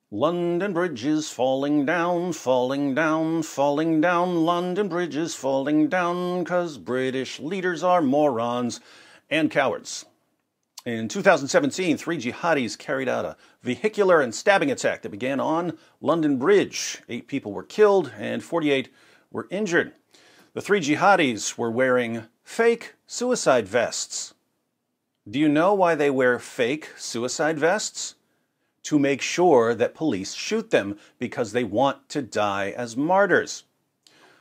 London Bridge is falling down, falling down, falling down. London Bridge is falling down 'cause British leaders are morons and cowards. In 2017, 3 jihadis carried out a vehicular and stabbing attack that began on London Bridge. 8 people were killed and 48 were injured. The 3 jihadis were wearing fake suicide vests. Do you know why they wear fake suicide vests? To make sure that police shoot them because they want to die as martyrs.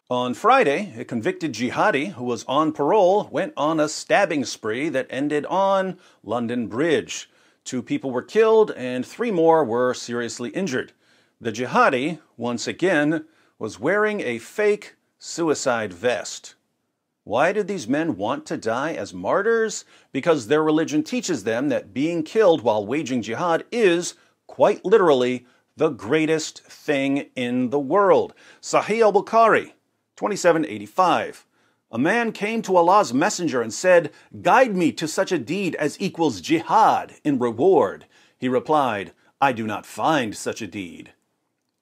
On Friday, a convicted jihadi who was on parole went on a stabbing spree that ended on London Bridge. 2 people were killed and 3 more were seriously injured. The jihadi, once again, was wearing a fake suicide vest. Why did these men want to die as martyrs? Because their religion teaches them that being killed while waging jihad is, quite literally, the greatest thing in the world. Sahih al-Bukhari, 2785. A man came to Allah's messenger and said, "Guide me to such a deed as equals jihad in reward." He replied, "I do not find such a deed."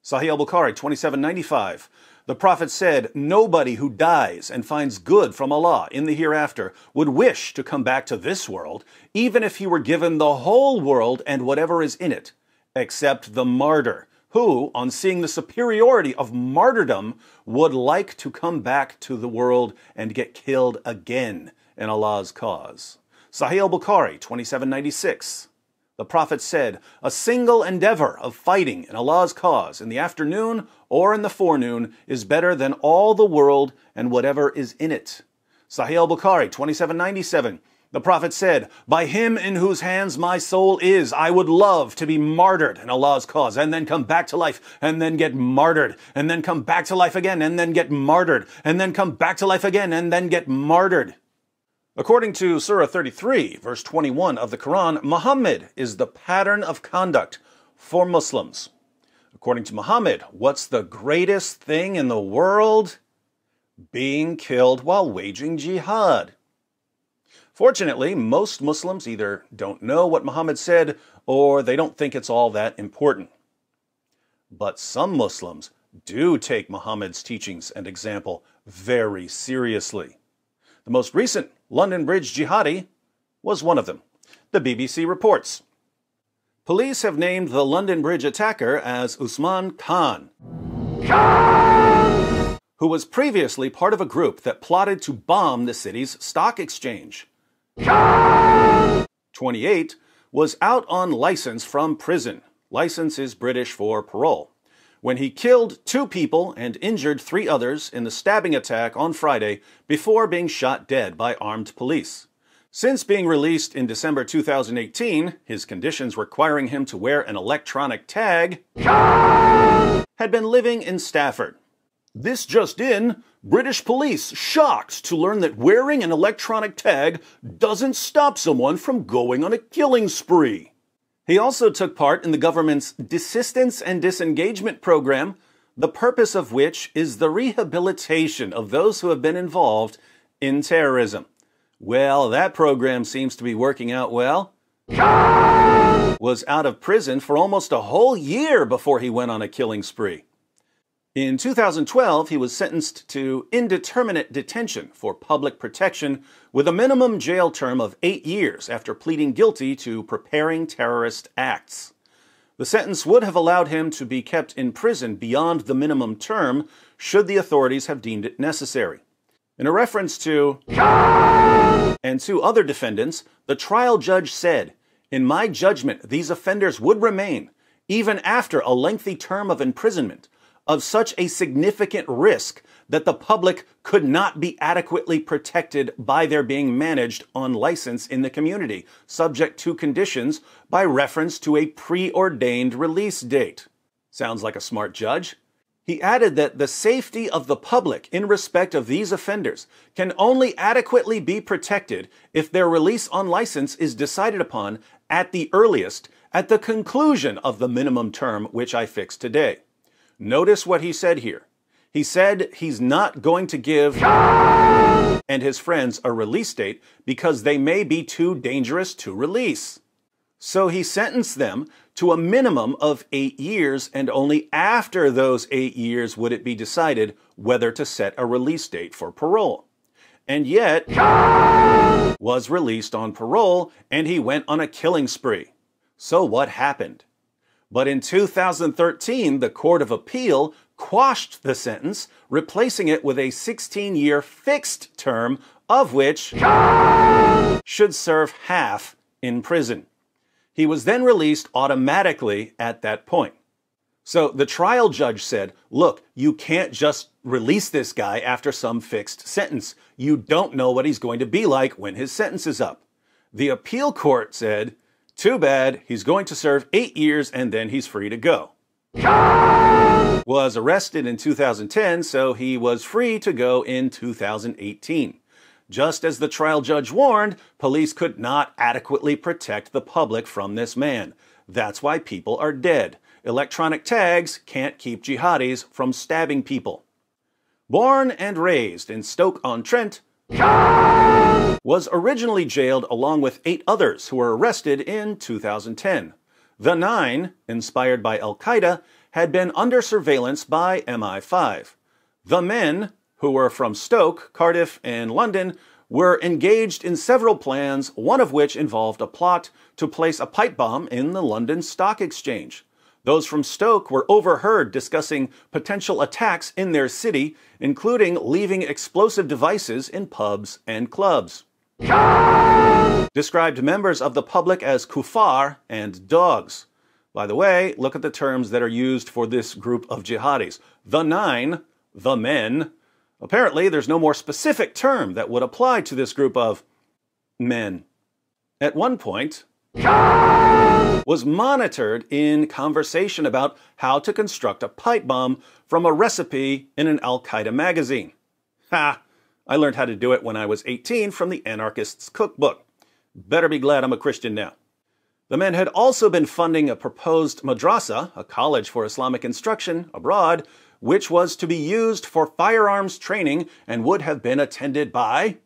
Sahih al-Bukhari, 2795. The Prophet said, "Nobody who dies and finds good from Allah in the hereafter would wish to come back to this world, even if he were given the whole world and whatever is in it, except the martyr, who, on seeing the superiority of martyrdom, would like to come back to the world and get killed again in Allah's cause." Sahih al-Bukhari, 2796. The Prophet said, "A single endeavor of fighting in Allah's cause in the afternoon or in the forenoon is better than all the world and whatever is in it." Sahih al-Bukhari, 2797. The Prophet said, "By him in whose hands my soul is, I would love to be martyred in Allah's cause and then come back to life and then get martyred and then come back to life again and then get martyred and then come back to life again and then get martyred." According to Surah 33, verse 21 of the Quran, Muhammad is the pattern of conduct for Muslims. According to Muhammad, what's the greatest thing in the world? Being killed while waging jihad. Fortunately, most Muslims either don't know what Muhammad said or they don't think it's all that important. But some Muslims do take Muhammad's teachings and example very seriously. The most recent London Bridge jihadi was one of them. The BBC reports. Police have named the London Bridge attacker as Usman Khan, who was previously part of a group that plotted to bomb the city's stock exchange. 28 was out on license from prison. License is British for parole. When he killed 2 people and injured 3 others in the stabbing attack on Friday before being shot dead by armed police. Since being released in December 2018, his conditions requiring him to wear an electronic tag had been living in Stafford. This just in, British police shocked to learn that wearing an electronic tag doesn't stop someone from going on a killing spree. He also took part in the government's Desistance and Disengagement program, the purpose of which is the rehabilitation of those who have been involved in terrorism. Well, that program seems to be working out well. Was out of prison for almost a whole year before he went on a killing spree. In 2012, he was sentenced to indeterminate detention for public protection with a minimum jail term of 8 years after pleading guilty to preparing terrorist acts. The sentence would have allowed him to be kept in prison beyond the minimum term should the authorities have deemed it necessary. In a reference to and 2 other defendants, the trial judge said, "In my judgment, these offenders would remain, even after a lengthy term of imprisonment, of such a significant risk that the public could not be adequately protected by their being managed on license in the community, subject to conditions by reference to a preordained release date." Sounds like a smart judge. He added that the safety of the public in respect of these offenders can only adequately be protected if their release on license is decided upon at the earliest at the conclusion of the minimum term which I fixed today. Notice what he said here. He said he's not going to give and his friends a release date because they may be too dangerous to release. So he sentenced them to a minimum of 8 years, and only after those 8 years would it be decided whether to set a release date for parole. And yet, was released on parole, and he went on a killing spree. So what happened? But in 2013, the Court of Appeal quashed the sentence, replacing it with a 16-year fixed term, of which should serve half in prison. He was then released automatically at that point. So the trial judge said, look, you can't just release this guy after some fixed sentence. You don't know what he's going to be like when his sentence is up. The appeal court said, too bad, he's going to serve 8 years and then he's free to go. Was arrested in 2010, so he was free to go in 2018. Just as the trial judge warned, police could not adequately protect the public from this man. That's why people are dead. Electronic tags can't keep jihadis from stabbing people. Born and raised in Stoke-on-Trent, was originally jailed along with 8 others who were arrested in 2010. The 9, inspired by Al-Qaeda, had been under surveillance by MI5. The men, who were from Stoke, Cardiff, and London, were engaged in several plans, one of which involved a plot to place a pipe bomb in the London Stock Exchange. Those from Stoke were overheard discussing potential attacks in their city, including leaving explosive devices in pubs and clubs. Described members of the public as kuffar and dogs. By the way, look at the terms that are used for this group of jihadis. The 9, the men. Apparently, there's no more specific term that would apply to this group of men. At one point, was monitored in conversation about how to construct a pipe bomb from a recipe in an Al-Qaeda magazine. Ha! I learned how to do it when I was 18 from the Anarchist's Cookbook. Better be glad I'm a Christian now. The men had also been funding a proposed madrasa, a college for Islamic instruction, abroad, which was to be used for firearms training and would have been attended by...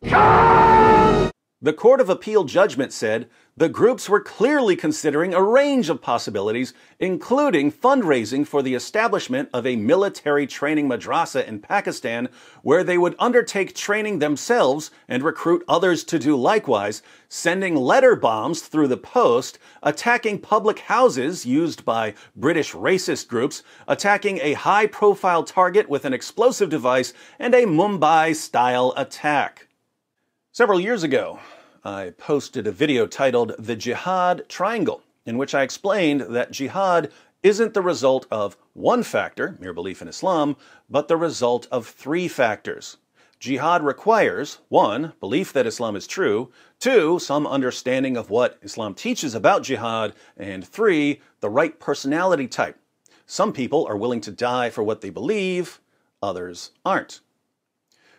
The Court of Appeal judgment said the groups were clearly considering a range of possibilities, including fundraising for the establishment of a military training madrasa in Pakistan, where they would undertake training themselves and recruit others to do likewise, sending letter bombs through the post, attacking public houses used by British racist groups, attacking a high-profile target with an explosive device, and a Mumbai-style attack. Several years ago, I posted a video titled The Jihad Triangle, in which I explained that jihad isn't the result of one factor, mere belief in Islam, but the result of 3 factors. Jihad requires 1, belief that Islam is true, 2, some understanding of what Islam teaches about jihad, and 3, the right personality type. Some people are willing to die for what they believe, others aren't.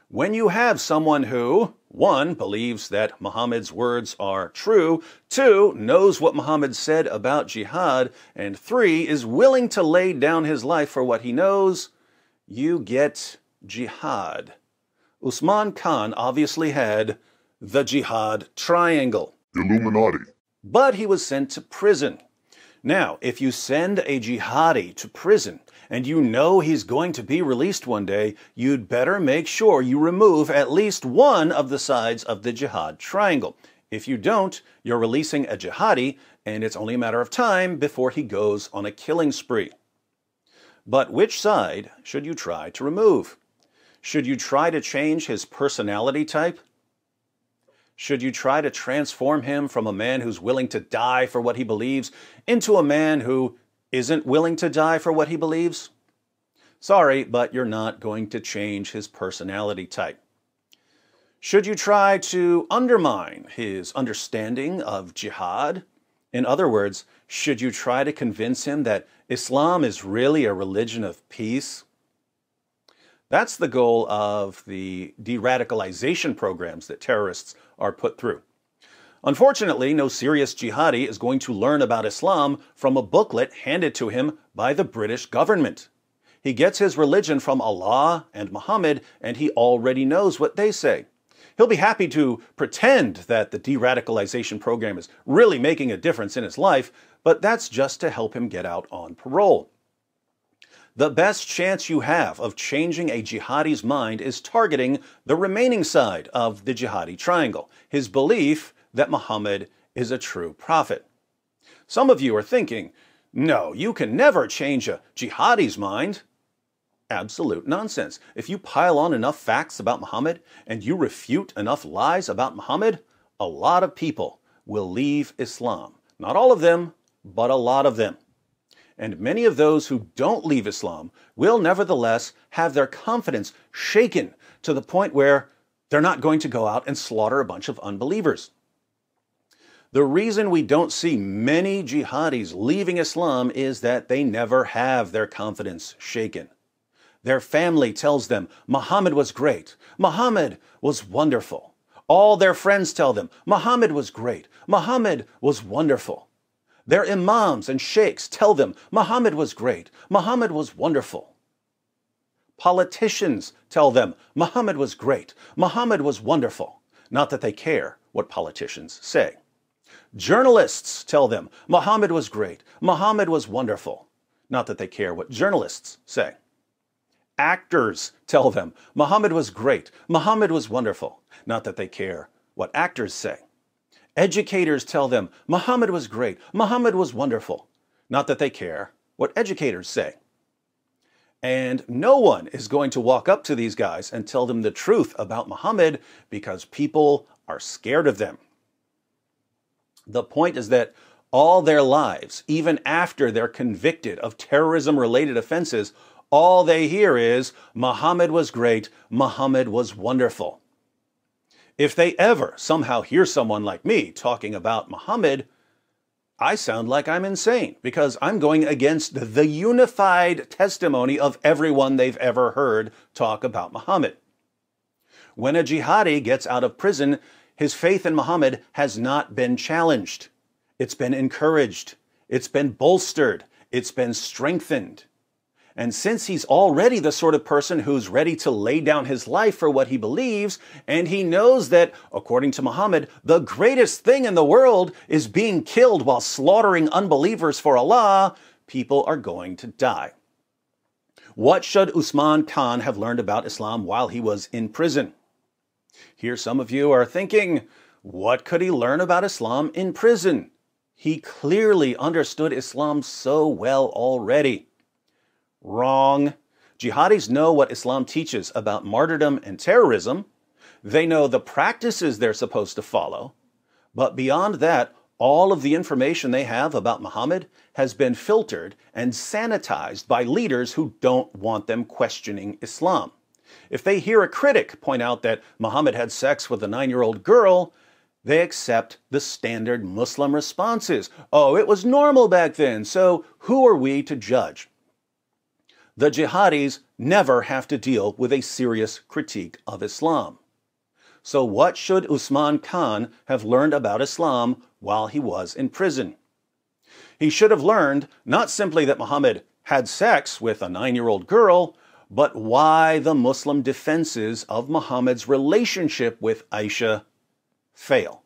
When you have someone who, 1, believes that Muhammad's words are true, 2, knows what Muhammad said about jihad, and 3, is willing to lay down his life for what he knows, you get jihad. Usman Khan obviously had the Jihad Triangle. Illuminati. But he was sent to prison. Now, if you send a jihadi to prison, and you know he's going to be released one day, you'd better make sure you remove at least one of the sides of the Jihad Triangle. If you don't, you're releasing a jihadi, and it's only a matter of time before he goes on a killing spree. But which side should you try to remove? Should you try to change his personality type? Should you try to transform him from a man who's willing to die for what he believes into a man who isn't willing to die for what he believes? Sorry, but you're not going to change his personality type. Should you try to undermine his understanding of jihad? In other words, should you try to convince him that Islam is really a religion of peace? That's the goal of the de-radicalization programs that terrorists are put through. Unfortunately, no serious jihadi is going to learn about Islam from a booklet handed to him by the British government. He gets his religion from Allah and Muhammad, and he already knows what they say. He'll be happy to pretend that the de-radicalization program is really making a difference in his life, but that's just to help him get out on parole. The best chance you have of changing a jihadi's mind is targeting the remaining side of the jihadi triangle, his belief that Muhammad is a true prophet. Some of you are thinking, no, you can never change a jihadi's mind. Absolute nonsense. If you pile on enough facts about Muhammad and you refute enough lies about Muhammad, a lot of people will leave Islam. Not all of them, but a lot of them. And many of those who don't leave Islam will nevertheless have their confidence shaken to the point where they're not going to go out and slaughter a bunch of unbelievers. The reason we don't see many jihadis leaving Islam is that they never have their confidence shaken. Their family tells them Muhammad was great, Muhammad was wonderful. All their friends tell them Muhammad was great, Muhammad was wonderful. Their imams and sheikhs tell them Muhammad was great, Muhammad was wonderful. Politicians tell them Muhammad was great, Muhammad was wonderful. Not that they care what politicians say. Journalists tell them Muhammad was great, Muhammad was wonderful. Not that they care what journalists say. Actors tell them Muhammad was great, Muhammad was wonderful. Not that they care what actors say. Educators tell them Muhammad was great, Muhammad was wonderful. Not that they care what educators say. And no one is going to walk up to these guys and tell them the truth about Muhammad because people are scared of them. The point is that all their lives, even after they're convicted of terrorism-related offenses, all they hear is, Muhammad was great, Muhammad was wonderful. If they ever somehow hear someone like me talking about Muhammad, I sound like I'm insane because I'm going against the unified testimony of everyone they've ever heard talk about Muhammad. When a jihadi gets out of prison, his faith in Muhammad has not been challenged. It's been encouraged. It's been bolstered. It's been strengthened. And since he's already the sort of person who's ready to lay down his life for what he believes, and he knows that, according to Muhammad, the greatest thing in the world is being killed while slaughtering unbelievers for Allah, people are going to die. What should Usman Khan have learned about Islam while he was in prison? Here some of you are thinking, what could he learn about Islam in prison? He clearly understood Islam so well already. Wrong. Jihadis know what Islam teaches about martyrdom and terrorism. They know the practices they're supposed to follow. But beyond that, all of the information they have about Muhammad has been filtered and sanitized by leaders who don't want them questioning Islam. If they hear a critic point out that Muhammad had sex with a 9-year-old girl, they accept the standard Muslim responses. Oh, it was normal back then, so who are we to judge? The jihadis never have to deal with a serious critique of Islam. So what should Usman Khan have learned about Islam while he was in prison? He should have learned not simply that Muhammad had sex with a 9-year-old girl, but why the Muslim defenses of Muhammad's relationship with Aisha fail.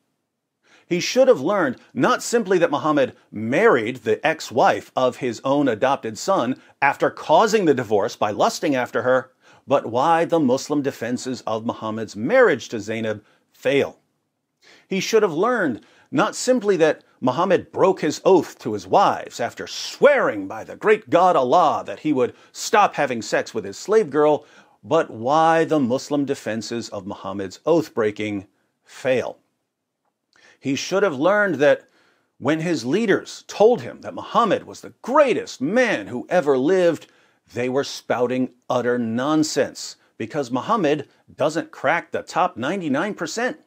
He should have learned not simply that Muhammad married the ex-wife of his own adopted son after causing the divorce by lusting after her, but why the Muslim defenses of Muhammad's marriage to Zainab fail. He should have learned not simply that Muhammad broke his oath to his wives after swearing by the great God Allah that he would stop having sex with his slave girl, but why the Muslim defenses of Muhammad's oath-breaking fail. He should have learned that when his leaders told him that Muhammad was the greatest man who ever lived, they were spouting utter nonsense because Muhammad doesn't crack the top 99%.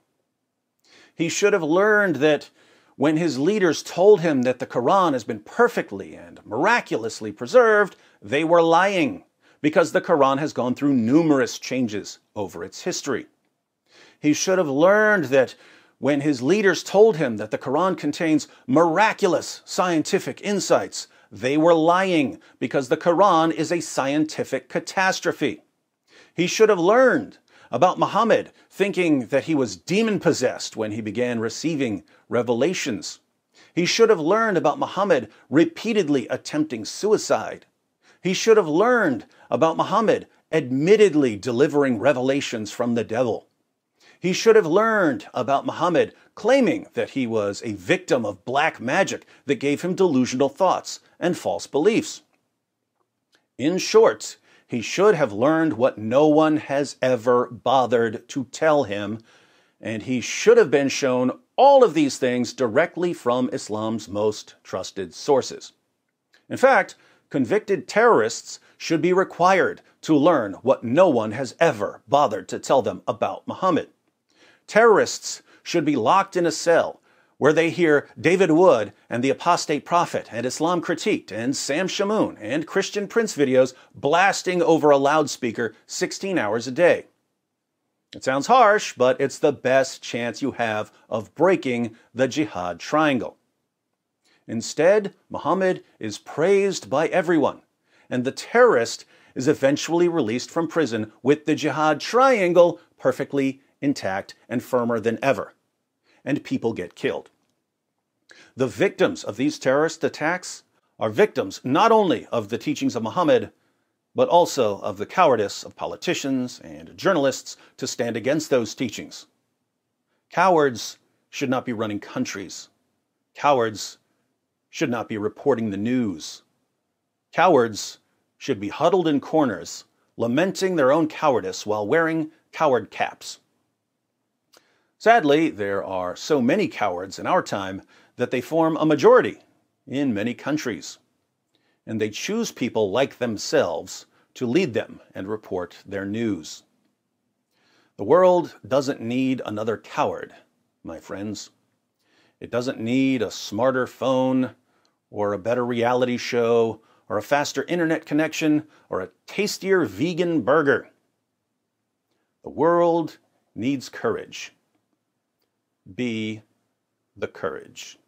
He should have learned that when his leaders told him that the Quran has been perfectly and miraculously preserved, they were lying because the Quran has gone through numerous changes over its history. He should have learned that when his leaders told him that the Quran contains miraculous scientific insights, they were lying because the Quran is a scientific catastrophe. He should have learned about Muhammad thinking that he was demon-possessed when he began receiving revelations. He should have learned about Muhammad repeatedly attempting suicide. He should have learned about Muhammad admittedly delivering revelations from the devil. He should have learned about Muhammad claiming that he was a victim of black magic that gave him delusional thoughts and false beliefs. In short, he should have learned what no one has ever bothered to tell him, and he should have been shown all of these things directly from Islam's most trusted sources. In fact, convicted terrorists should be required to learn what no one has ever bothered to tell them about Muhammad. Terrorists should be locked in a cell where they hear David Wood and the Apostate Prophet and Islam Critiqued and Sam Shamoun and Christian Prince videos blasting over a loudspeaker 16 hours a day. It sounds harsh, but it's the best chance you have of breaking the jihad triangle. Instead, Muhammad is praised by everyone, and the terrorist is eventually released from prison with the jihad triangle perfectly intact and firmer than ever, and people get killed. The victims of these terrorist attacks are victims not only of the teachings of Muhammad, but also of the cowardice of politicians and journalists to stand against those teachings. Cowards should not be running countries. Cowards should not be reporting the news. Cowards should be huddled in corners, lamenting their own cowardice while wearing coward caps. Sadly, there are so many cowards in our time that they form a majority in many countries, and they choose people like themselves to lead them and report their news. The world doesn't need another coward, my friends. It doesn't need a smarter phone, or a better reality show, or a faster internet connection, or a tastier vegan burger. The world needs courage. Be the courage.